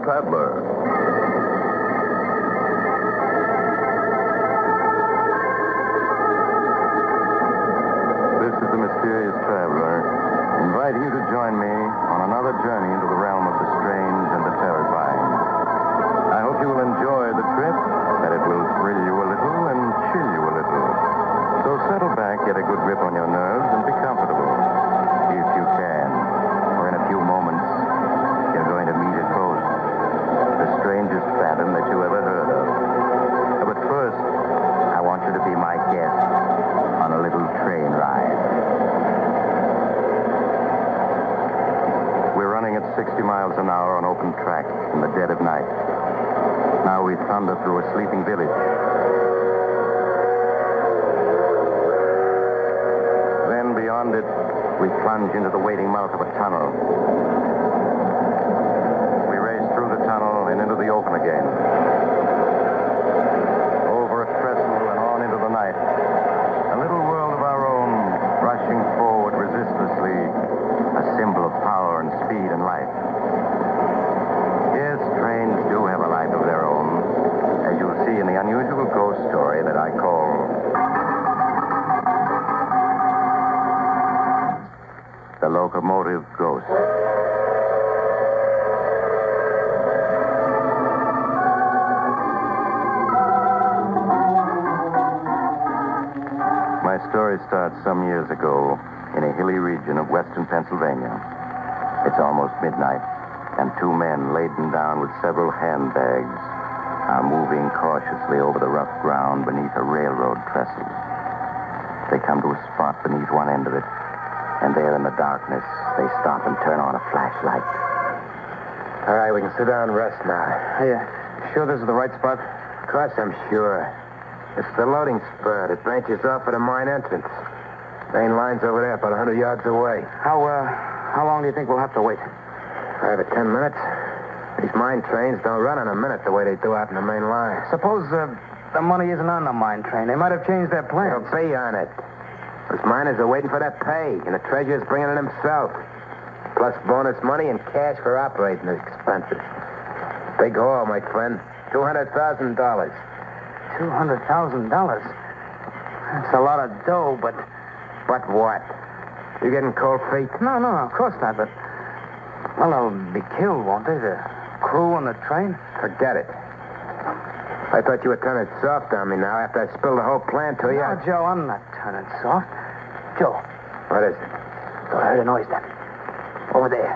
Traveler. This is the Mysterious Traveler, inviting you to join me on another journey into the realm of the strange and the terrifying. I hope you will enjoy the trip, that it will thrill you a little and chill you a little. So settle back, get a good grip on your nerves, and be comfortable, if you can. For in a few moments, you're going to meet a ghost, the strangest phantom that you ever heard of. But first, I want you to be my guest on a little train ride. We're running at 60 miles an hour on open track in the dead of night. Now we thunder through a sleeping village. Then beyond it, we plunge into the waiting mouth of a tunnel. We race through the tunnel and into the open again. Over a trestle and on into the night. A little world of our own, rushing forward resistlessly, a symbol of power and speed and life. Yes, trains do have a life of their own, as you'll see in the unusual ghost story that I call The Locomotive Ghost. My story starts some years ago in a hilly region of western Pennsylvania. It's almost midnight, and two men laden down with several handbags are moving cautiously over the rough ground beneath a railroad trestle. They come to a spot beneath one end of it, and there in the darkness, they stop and turn on a flashlight. All right, we can sit down and rest now. Hey, sure this is the right spot? Of course, I'm sure. It's the loading spur that branches off at the mine entrance. Main line's over there, about 100 yards away. How long do you think we'll have to wait? 5 or 10 minutes. These mine trains don't run in a minute the way they do out in the main line. Suppose the money isn't on the mine train. They might have changed their plans. They'll be on it. Those miners are waiting for their pay, and the treasurer's bringing it himself. Plus bonus money and cash for operating expenses. Big haul, my friend. $200,000. $200,000? That's a lot of dough, but... But what? You getting cold feet? No, of course not, but... Well, they'll be killed, won't they? The crew on the train? Forget it. I thought you were turning soft on me now after I spilled the whole plan to you. No, Joe, I'm not turning soft. Joe. What is it? Thought I heard a noise then. Over there.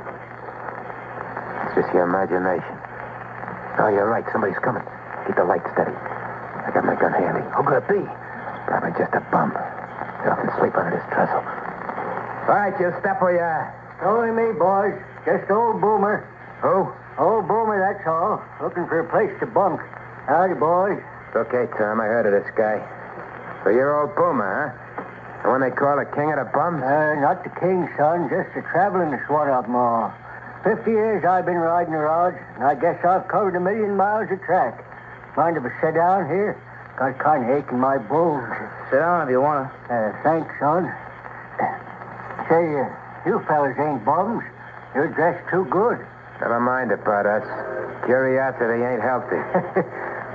It's just your imagination. Oh, you're right. Somebody's coming. Keep the light steady. I got my gun handy. Who could it be? Probably just a bum. Get off and sleep under this trestle. All right, you step where you are. Only me, boys. Just old Boomer. Who? Old Boomer, that's all. Looking for a place to bunk. Howdy, boys. It's okay, Tom. I heard of this guy. So you're old Boomer, huh? The one they call the king of the bums? Not the king, son. Just the travelingest one of them all. 50 years I've been riding the rods, and I guess I've covered 1 million miles of track. Mind if I sit down here? Got kind of ache in my bones. Sit down if you want to. Thanks, son. Say, you fellas ain't bums. You're dressed too good. Never mind about us. Curiosity ain't healthy.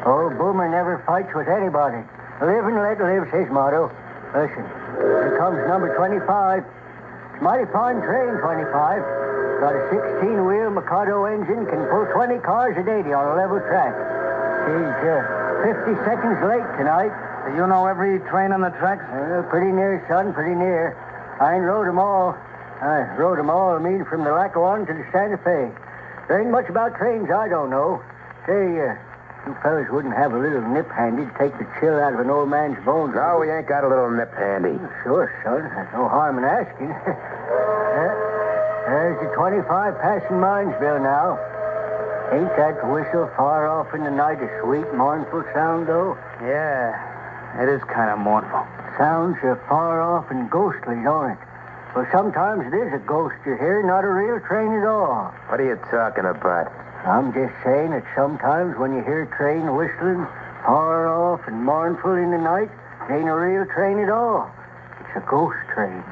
Old Boomer never fights with anybody. Live and let live's his motto. Listen, here comes number 25. It's a mighty fine train, 25. Got a 16-wheel Mikado engine, can pull 20 cars a day on a level track. She's 50 seconds late tonight. Do you know every train on the tracks? Pretty near, son, pretty near. I ain't rode them all. I rode them all, from the Lackawanna to the Santa Fe. There ain't much about trains I don't know. Say, you fellas wouldn't have a little nip handy to take the chill out of an old man's bones. No, we ain't got a little nip handy. Sure, son. There's no harm in asking. There's the 25 passing Minesville now. Ain't that whistle far off in the night a sweet, mournful sound, though? Yeah, it is kind of mournful. Sounds far off and ghostly, don't it? Well, sometimes it is a ghost you hear, not a real train at all. What are you talking about? I'm just saying that sometimes when you hear a train whistling far off and mournful in the night, it ain't a real train at all. It's a ghost train.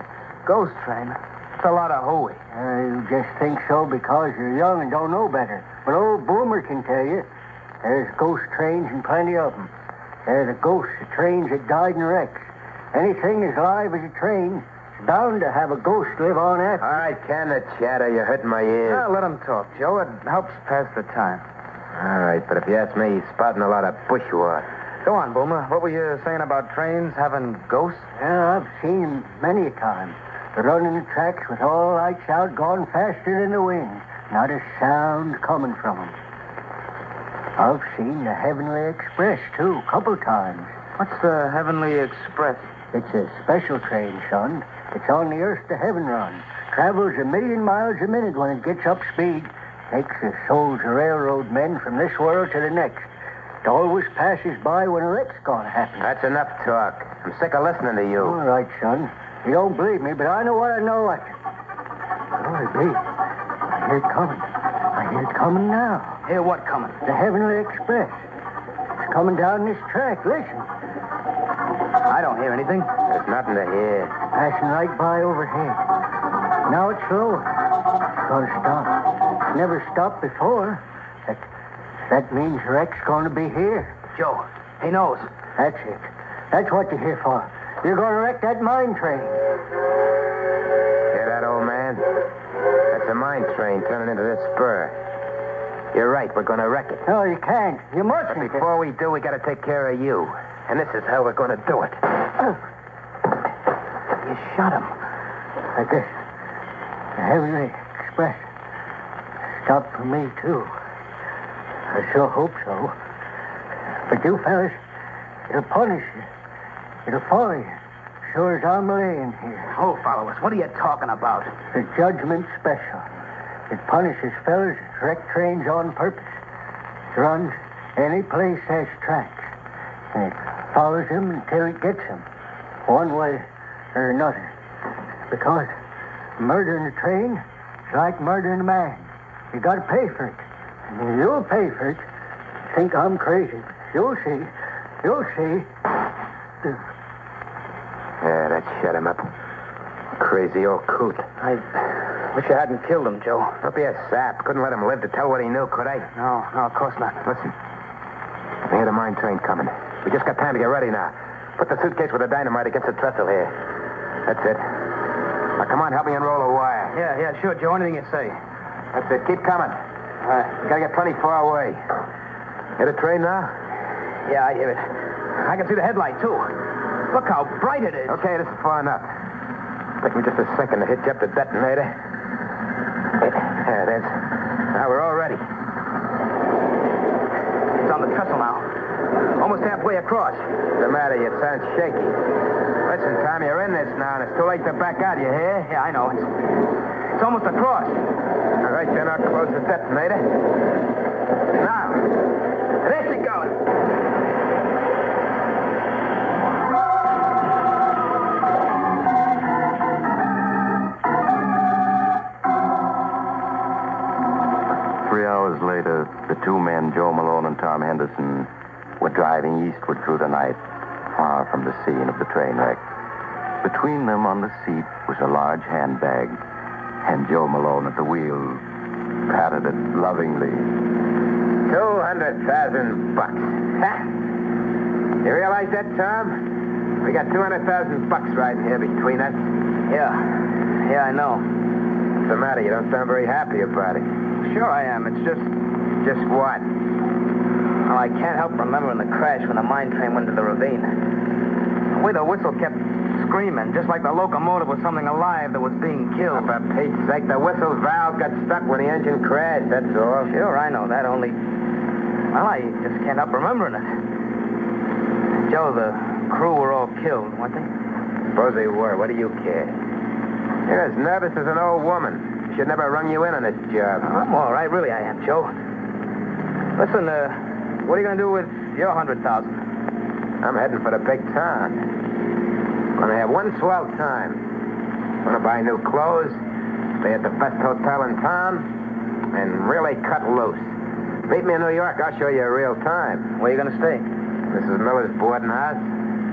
Ghost train? What's a lot of hooey? You just think so because you're young and don't know better. But old Boomer can tell you. There's ghost trains and plenty of them. They're the ghosts of trains that died in wrecks. Anything as live as a train is bound to have a ghost live on after. All right, can the chatter. You're hurting my ears. Well, let him talk, Joe. It helps pass the time. All right, but if you ask me, he's spouting a lot of bushwhack. Go on, Boomer. What were you saying about trains having ghosts? Yeah, I've seen 'em many a time. They're running the tracks with all lights out, going faster than the wind. Not a sound coming from 'em. I've seen the Heavenly Express, too, a couple times. What's the Heavenly Express? It's a special train, son. It's on the Earth to Heaven run. Travels 1,000,000 miles a minute when it gets up speed. Takes the souls of railroad men from this world to the next. It always passes by when a wreck's gonna happen. That's enough talk. I'm sick of listening to you. All right, son. You don't believe me, but I know what I know. Glory be. I hear it coming. I hear it coming now. Hear what coming? The Heavenly Express. It's coming down this track. Listen. I don't hear anything. There's nothing to hear. Passing right by overhead. Now it's slowing. It's gonna stop. It's never stopped before. That means the wreck's gonna be here. Joe, he knows. That's it. That's what you're here for. You're gonna wreck that mine train. Hear that, old man? That's a mine train turning into this spur. You're right, we're gonna wreck it. No, you can't. You But mustn't. before we do, we gotta take care of you. And this is how we're gonna do it. You shot him. I guess the Heavenly Express stopped for me, too. I sure hope so. But you fellas, it'll punish you. It'll follow you. Sure as I'm laying here. Oh, follow us. What are you talking about? The judgment special. It punishes fellas that wreck trains on purpose. It runs any place has tracks. And it follows them until it gets them. One way or another. Because murdering a train is like murdering a man. You gotta pay for it. And you'll pay for it. Think I'm crazy. You'll see. You'll see. Yeah, that shut him up. Crazy old coot. I wish you hadn't killed him, Joe. Don't be a sap. Couldn't let him live to tell what he knew, could I? No, of course not. Listen. I hear the mine train coming. We just got time to get ready now. Put the suitcase with the dynamite against the trestle here. That's it. Now, come on, help me unroll a wire. Yeah, sure, Joe. Anything you say. That's it. Keep coming. All right. We gotta get plenty far away. Hear the train now? Yeah, I hear it. I can see the headlight, too. Look how bright it is. Okay, this is far enough. Take me just a second to hitch up the detonator. There it is. Now we're all ready. It's on the trestle now. Almost halfway across. What's the matter? You sound shaky. Listen, Tom, you're in this now, and it's too late to back out, you hear? Yeah, I know. It's almost across. All right, then I'll close the detonator. Now. There she goes. Hours later, the two men, Joe Malone and Tom Henderson, were driving eastward through the night, far from the scene of the train wreck. Between them on the seat was a large handbag, and Joe Malone at the wheel patted it lovingly. 200,000 bucks. Ha! You realize that, Tom? We got 200,000 bucks riding here between us. Yeah, I know. What's the matter? You don't sound very happy about it. Sure I am. It's just... Just what? Well, I can't help remembering the crash when the mine train went into the ravine. The way the whistle kept screaming, just like the locomotive was something alive that was being killed. For Pete's sake, the whistle valve got stuck when the engine crashed, that's all. Sure, I know that, only... Well, I just can't help remembering it. Joe, the crew were all killed, weren't they? Suppose they were. What do you care? You're as nervous as an old woman. Should never have rung you in on this job. I'm all right, really I am, Joe. Listen, what are you going to do with your 100,000? I'm heading for the big town. Gonna have one swell time. Gonna buy new clothes, stay at the best hotel in town, and really cut loose. Meet me in New York, I'll show you a real time. Where are you going to stay? Mrs. Miller's boarding house.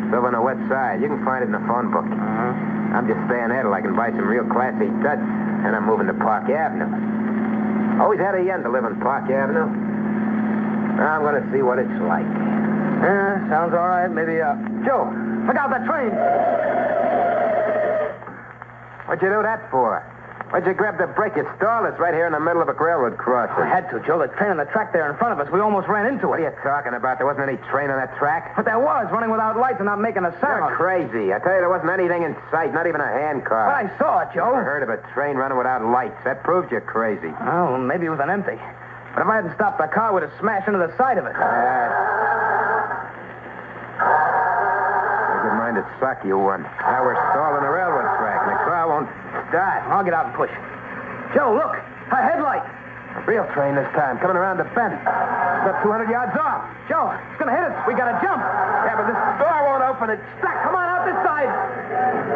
It's over on the west side. You can find it in the phone book. Uh-huh. I'm just staying here till I can buy some real classy duds, and I'm moving to Park Avenue. Always had a yen to live on Park Avenue. Now I'm going to see what it's like. Sounds all right. Maybe, Joe, look out, that train. What'd you do that for? Why'd you grab the brake? You stalled us right here in the middle of a railroad crossing. I had to, Joe. The train on the track there in front of us. We almost ran into What it. are you talking about? There wasn't any train on that track. But there was, running without lights and not making a sound. You're crazy. I tell you, there wasn't anything in sight, not even a hand car. But I saw it, Joe. Never heard of a train running without lights. That proves you're crazy. Oh, maybe it was an empty. But if I hadn't stopped the car, we'd have smashed into the side of it. Good mind to suck, you one. Now we're stalling the railroad track, and the car won't start. I'll get out and push. Joe, look. A headlight. A real train this time, coming around the bend. It's about 200 yards off. Joe, it's going to hit us. We got to jump. Yeah, but this door won't open. It's stuck. Come on, out this side.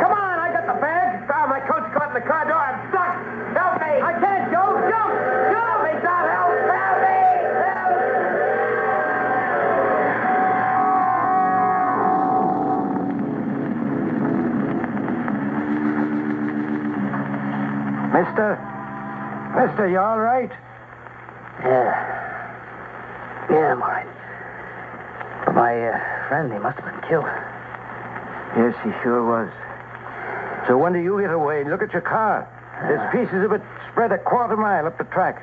Come on, I got the bag. Oh, my coat's caught in the car door. I'm stuck. Help me. I can't, Joe. Jump. Help me, Tom. Help me. Help. Mister, you all right? Yeah, I'm all right. But my friend, he must have been killed. Yes, he sure was. So when do you get away? Look at your car. There's pieces of it spread a quarter mile up the track.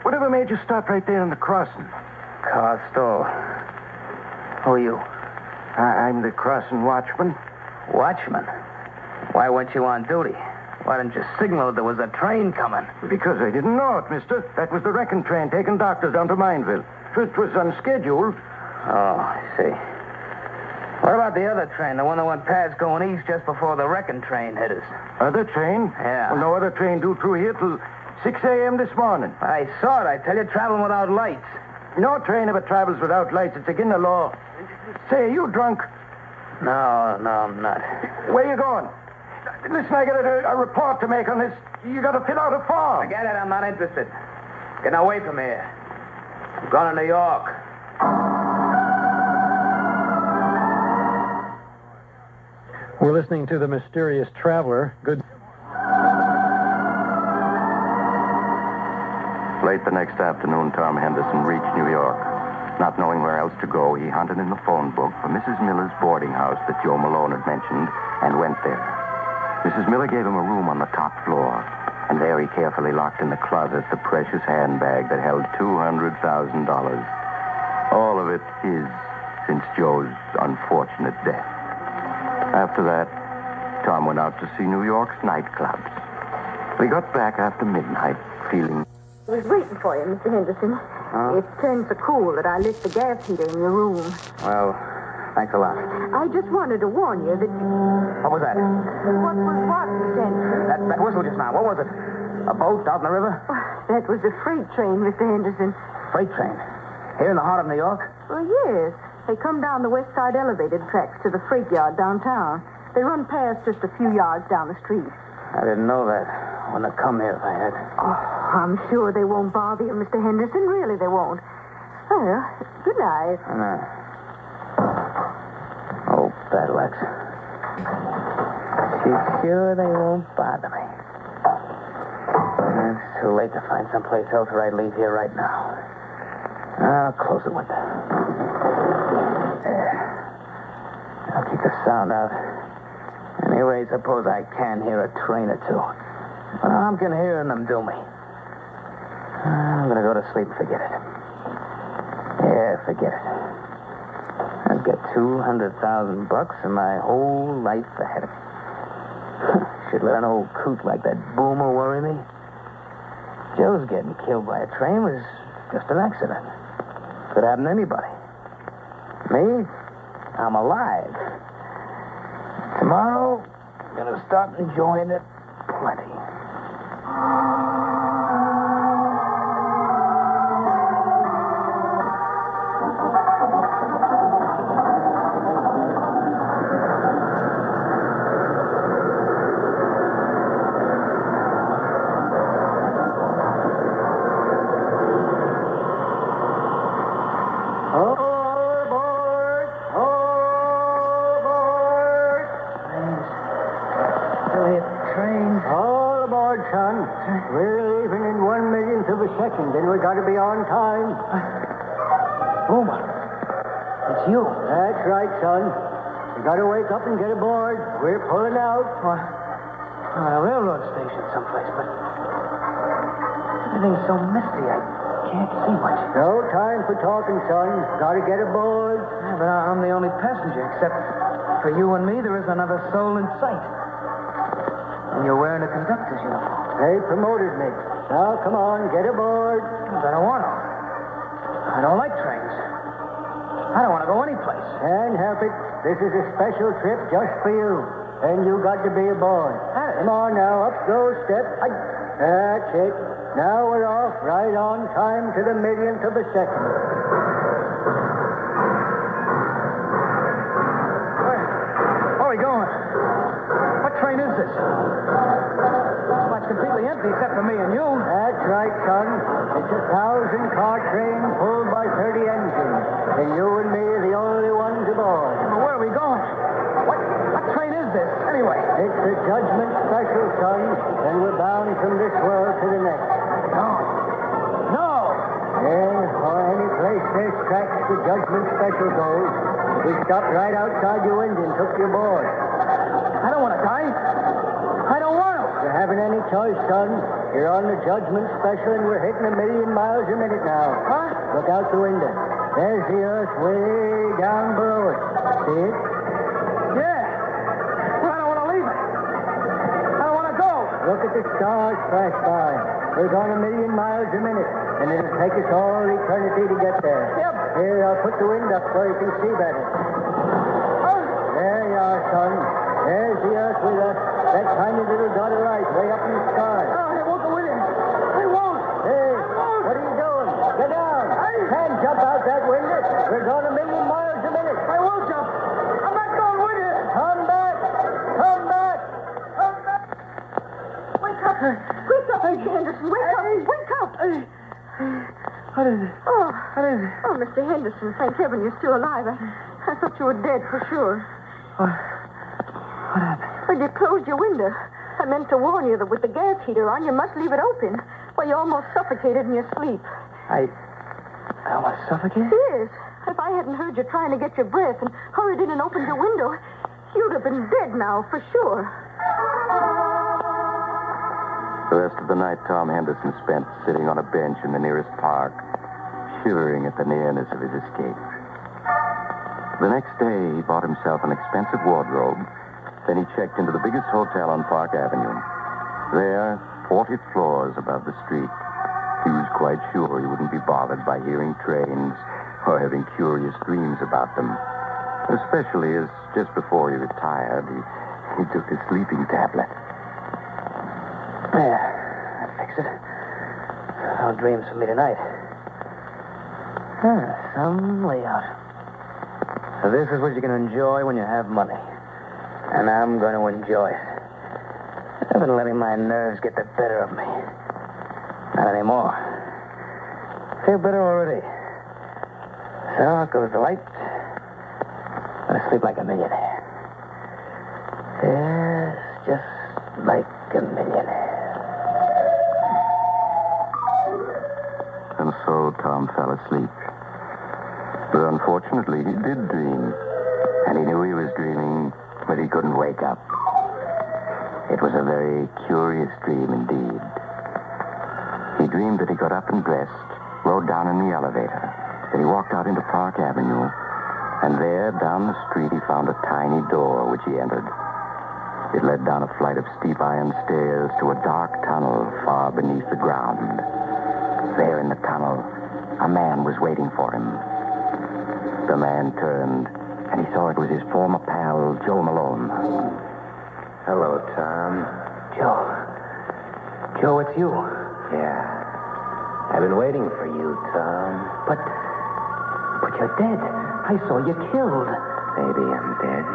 Whatever made you stop right there in the crossing? Car stall. Who are you? I'm the crossing watchman. Watchman. Why weren't you on duty? Why didn't you signal that there was a train coming? Because I didn't know it, mister. That was the wrecking train taking doctors down to Mineville. It was unscheduled. Oh, I see. What about the other train, the one that went past going east just before the wrecking train hit us? Other train? Yeah. Well, no other train due through here till 6 a.m. this morning. I saw it, I tell you, traveling without lights. No train ever travels without lights. It's against the law. Say, are you drunk? No, I'm not. Where you going? Listen, I got a report to make on this. You got to fill out a form. Forget it, I'm not interested. Getting away from here. I'm going to New York. We're listening to The Mysterious Traveler. Good. Late the next afternoon, Tom Henderson reached New York. Not knowing where else to go, he hunted in the phone book for Mrs. Miller's boarding house that Joe Malone had mentioned and went there. Mrs. Miller gave him a room on the top floor, and there he carefully locked in the closet the precious handbag that held $200,000. All of it his since Joe's unfortunate death. After that, Tom went out to see New York's nightclubs. We got back after midnight, feeling... I was waiting for you, Mr. Henderson. It's turned so cool that I lit the gas heater in your room. Well, thanks a lot. I just wanted to warn you that... What was that? What was what, Mr. Henderson? That whistle just now. What was it? A boat out in the river? That was a freight train, Mr. Henderson. Freight train? Here in the heart of New York? Well, yes. They come down the west side elevated tracks to the freight yard downtown. They run past just a few yards down the street. I didn't know that. I wouldn't have come here if I had. Oh, I'm sure they won't bother you, Mr. Henderson. Really, they won't. Well, good night. Oh, bad Lex. She's sure they won't bother me. It's too late to find someplace else where I'd leave here right now. I'll close the window. There. I'll keep the sound out. Anyway, suppose I can hear a train or two. Well, I'm can hearing them do me. I'm gonna go to sleep and forget it. Yeah, forget it. I've got $200,000 and my whole life ahead of me. Should let an old coot like that boomer worry me. Joe's getting killed by a train was just an accident. Could happen to anybody. Me? I'm alive. Tomorrow, I'm gonna start enjoying it plenty. the second, and we got to be on time. Boomer, it's you. That's right, son. You got to wake up and get aboard. We're pulling out. A railroad station someplace, but everything's so misty, I can't see much. No time for talking, son. Got to get aboard. Yeah, but I'm the only passenger, except for you and me, there isn't another soul in sight. And you're wearing a conductor's uniform. They promoted me. Now, come on, get aboard. I don't want to. I don't like trains. I don't want to go anyplace. Can't help it. This is a special trip just for you. And you got to be aboard. Come on now, up those steps. That's it. Now we're off, right on time to the millionth of a second. Where are we going? What train is this? Well, it's completely empty except for me and you. That's right, son. It's a 1,000-car train pulled by 30 engines. And you and me are the only ones aboard. Well, where are we going? What train is this, anyway? It's the Judgment Special, son. And we're bound from this world to the next. No. Or any place there's tracks, the Judgment Special goes. We stopped right outside your window and took you aboard. I don't want to die. I don't want to. You haven't any choice, son. You're on the Judgment Special, and we're hitting 1,000,000 miles a minute now. Huh? Look out the window. There's the earth way down below us. See it? Yeah. Well, I don't want to leave it. I don't want to go. Look at the stars flash by. We're going 1,000,000 miles a minute, and it'll take us all eternity to get there. Yep. Here, I'll put the wind up so you can see better. There you are, son. There's the earth with us. That tiny little dot of light way up in the sky. I won't go in it. I won't. Hey, what are you doing? Get down. Can't jump out that window. We're going 1,000,000 miles a minute. I won't jump. I'm not going with you. Come back. Come back. Come back. Wake up. Wake up, Mr. Henderson. Wake up. Wake up. What is it? Oh. What is it? Oh, Mr. Henderson, thank heaven you're still alive. I thought you were dead for sure. What happened? Well, you closed your window. I meant to warn you that with the gas heater on, you must leave it open. Well, you almost suffocated in your sleep. I almost suffocated? Yes. If I hadn't heard you trying to get your breath and hurried in and opened your window, you'd have been dead now for sure. The rest of the night, Tom Henderson spent sitting on a bench in the nearest park, shivering at the nearness of his escape. The next day, he bought himself an expensive wardrobe. Then he checked into the biggest hotel on Park Avenue. There, 40 floors above the street, he was quite sure he wouldn't be bothered by hearing trains or having curious dreams about them. Especially as just before he retired, he took his sleeping tablet. There. That fixed it. No dreams for me tonight. Some layout. So this is what you can enjoy when you have money. And I'm going to enjoy it. I've been letting my nerves get the better of me. Not anymore. Feel better already. So out goes the light. I'm going to sleep like a millionaire. Yes, just like a millionaire. And so Tom fell asleep. But unfortunately, he did dream. And he knew he was dreaming, but he couldn't wake up. It was a very curious dream indeed. He dreamed that he got up and dressed, rode down in the elevator. Then he walked out into Park Avenue. And there, down the street, he found a tiny door which he entered. It led down a flight of steep iron stairs to a dark tunnel far beneath the ground. There in the tunnel, a man was waiting for him. The man turned, and he saw it was his former pal, Joe Malone. Hello, Tom. Joe, it's you. Yeah. I've been waiting for you, Tom. But you're dead. I saw you killed. Maybe I'm dead.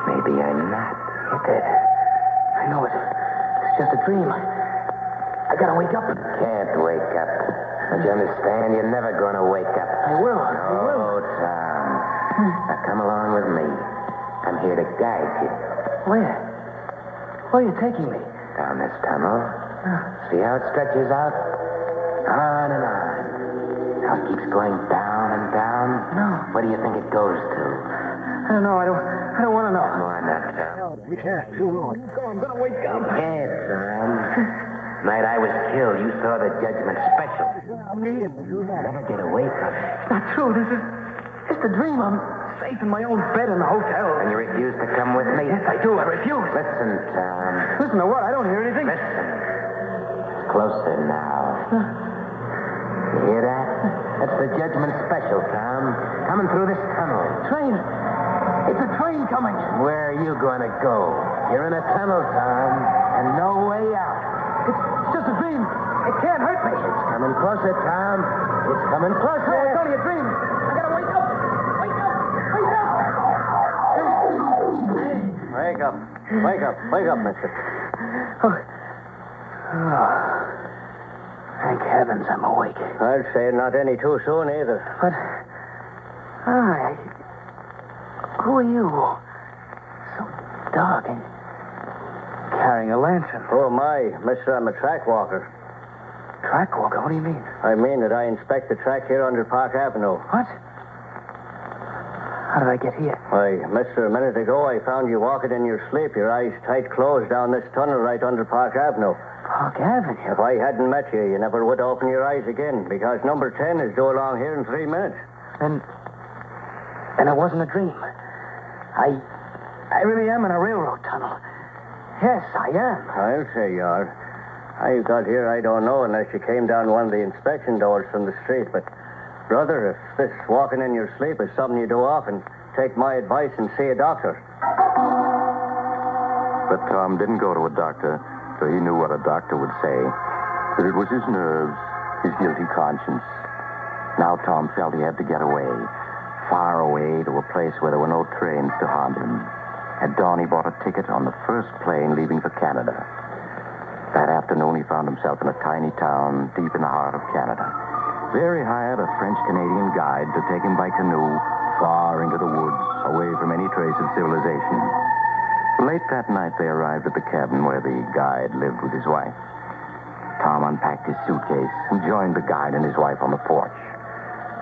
Maybe I'm not. You're dead. I know it. It's just a dream. I gotta wake up. Can't wake up. Don't you understand? You're never going to wake up. I will. No, Tom. Now come along with me. I'm here to guide you. Where? Where are you taking me? Down this tunnel. See how it stretches out? On and on. Now it keeps going down and down. No. What do you think it goes to? I don't know. I don't want to know. Come on, now, Tom. We can't do it. I'm going to wake up. Can't, Tom. Night I was killed, you saw the judgment special. Never get away from it. It's not true. This is just a dream. I'm safe in my own bed in the hotel. And you refuse to come with me? Yes, I do. I refuse. Listen, Tom. Listen to what? I don't hear anything. Listen. Closer now. You hear that? That's the judgment special, Tom. Coming through this tunnel. Train. It's a train coming. Where are you going to go? You're in a tunnel, Tom, and no way out. It's just a dream. It can't hurt me. It's coming closer, Tom. It's coming closer. No, it's only a dream. I gotta wake up. Wake up. Wake up. Wake up. Wake up. Wake up, mister. Oh. Thank heavens I'm awake. I'd say not any too soon either. But, who are you? So dark and carrying a lantern. Oh, my. Mister, I'm a track walker. Track walker? What do you mean? I mean that I inspect the track here under Park Avenue. What? How did I get here? Why, mister, a minute ago I found you walking in your sleep, your eyes tight closed down this tunnel right under Park Avenue. Park Avenue? If I hadn't met you, you never would open your eyes again, because number 10 is due along here in 3 minutes. And it wasn't a dream. I really am in a railroad tunnel. Yes, I am. I'll say you are. How you got here, I don't know, unless you came down one of the inspection doors from the street. But, brother, if this walking in your sleep is something you do often, take my advice and see a doctor. But Tom didn't go to a doctor, so he knew what a doctor would say. That it was his nerves, his guilty conscience. Now Tom felt he had to get away, far away to a place where there were no trains to haunt him. At dawn, he bought a ticket on the first plane leaving for Canada. That afternoon, he found himself in a tiny town deep in the heart of Canada. There he hired a French-Canadian guide to take him by canoe far into the woods, away from any trace of civilization. Late that night, they arrived at the cabin where the guide lived with his wife. Tom unpacked his suitcase and joined the guide and his wife on the porch.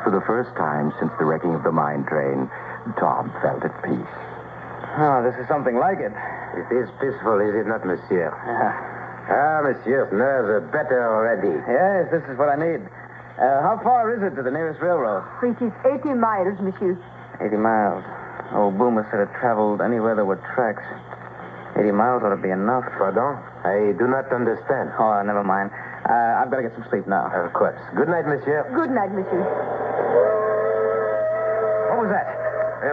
For the first time since the wrecking of the mine train, Tom felt at peace. Oh, this is something like it. It is peaceful, is it not, monsieur? Yeah. Monsieur's nerves are better already. Yes, this is what I need. How far is it to the nearest railroad? It is 80 miles, monsieur. 80 miles. Old Boomer said it traveled anywhere there were tracks. 80 miles ought to be enough. Pardon? I do not understand. Oh, never mind. I've got to get some sleep now. Of course. Good night, monsieur. Good night, monsieur. What was that?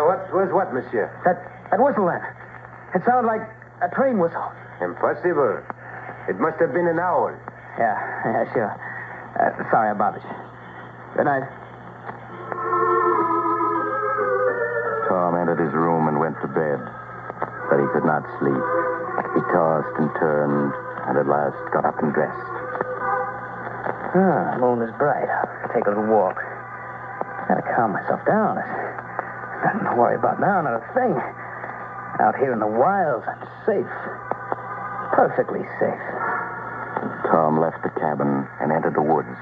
What was what, monsieur? That whistle then. It sounded like a train whistle. Impossible. It must have been an owl. Yeah, sure. Sorry I bothered you. Good night. Tom entered his room and went to bed, but he could not sleep. He tossed and turned, and at last got up and dressed. The moon is bright. I'll take a little walk. Gotta calm myself down. There's nothing to worry about now, not a thing. Out here in the wilds, I'm safe. Perfectly safe. Tom left the cabin and entered the woods.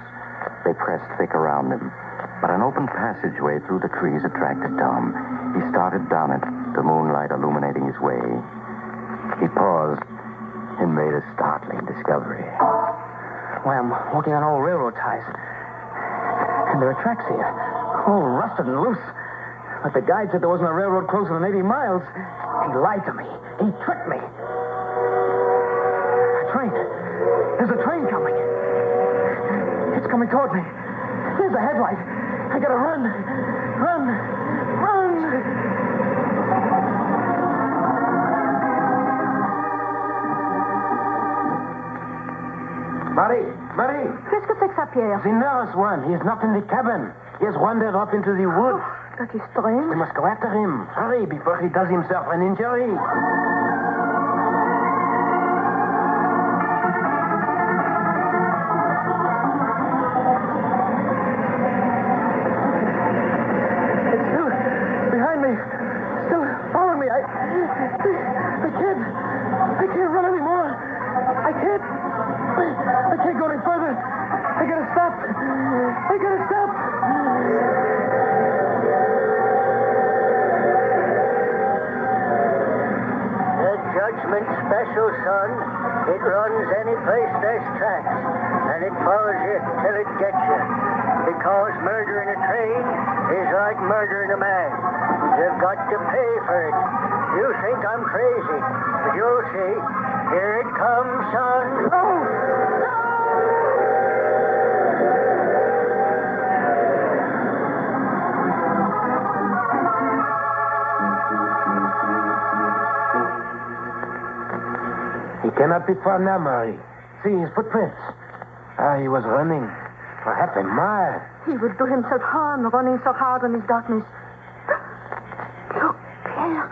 They pressed thick around him, but an open passageway through the trees attracted Tom. He started down it, the moonlight illuminating his way. He paused and made a startling discovery. Why, I'm walking on old railroad ties. And there are tracks here, all rusted and loose. But the guide said there wasn't a railroad closer than 80 miles. He lied to me. He tricked me. A train. There's a train coming. It's coming toward me. There's a headlight. I gotta run. Run. Run. Marie! Qu'est-ce que c'est que ça, Pierre? The nurse one. He is not in the cabin. He has wandered up into the woods. That is strange. We must go after him. Hurry, before he does himself an injury. It's still behind me. Still following me. I can't run anymore. I can't go any further. I gotta stop. I gotta stop. The Judgment Special, son. It runs any place there's tracks, and it follows you till it gets you. Because murdering a train is like murdering a man. You've got to pay for it. You think I'm crazy, but you'll see. Here it comes, son. He cannot be far now, Murray. See his footprints. He was running for half a mile. He would do himself harm running so hard in his darkness. Look, Pierre.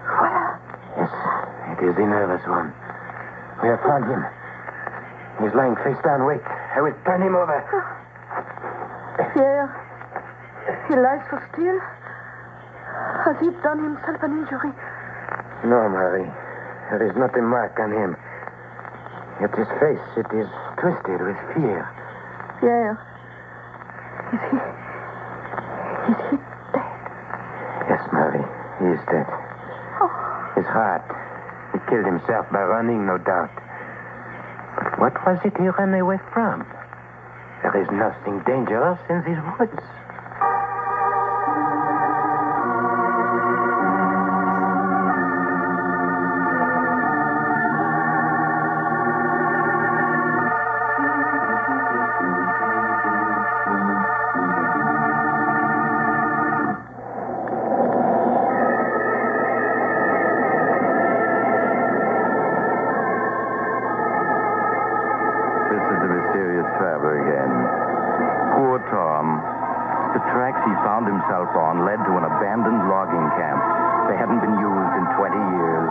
Where? Yes, it is the nervous one. We have found him. He's lying face down. Wait, I will turn him over. Pierre. He lies so still. Has he done himself an injury? No, Murray. There is not a mark on him. Yet his face, it is twisted with fear. Pierre. Is he dead? Yes, Murray, he is dead. Oh. His heart. He killed himself by running, no doubt. But what was it he ran away from? There is nothing dangerous in these woods. This is the mysterious traveler again. Poor Tom. The tracks he found himself on led to an abandoned logging camp. They hadn't been used in 20 years,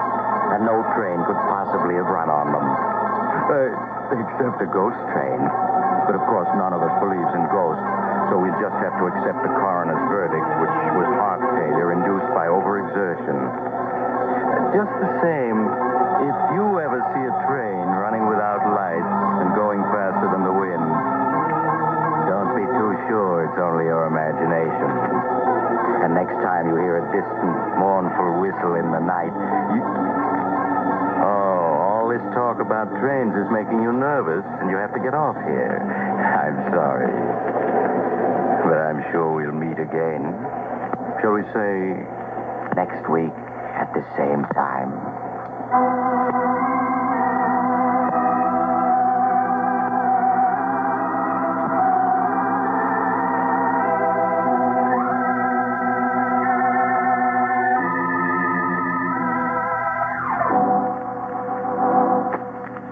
and no train could possibly have run on them. Except a ghost train. But of course, none of us believes in ghosts, so we just have to accept the coroner's verdict, which was heart failure induced by overexertion. Just the same, if you ever see a train running without lights and going faster than the wind, don't be too sure it's only your imagination. And next time you hear a distant, mournful whistle in the night, all this talk about trains is making you nervous, and you have to get off here. I'm sorry. But I'm sure we'll meet again. Shall we say next week at the same time?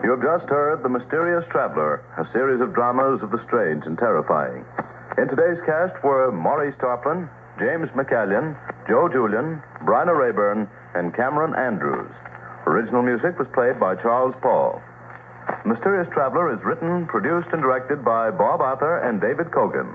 You have just heard The Mysterious Traveler, a series of dramas of the strange and terrifying. In today's cast were Maurice Tarplin, James McCallion, Joe Julian, Bryna Rayburn, and Cameron Andrews. Original music was played by Charles Paul. Mysterious Traveler is written, produced, and directed by Bob Arthur and David Cogan.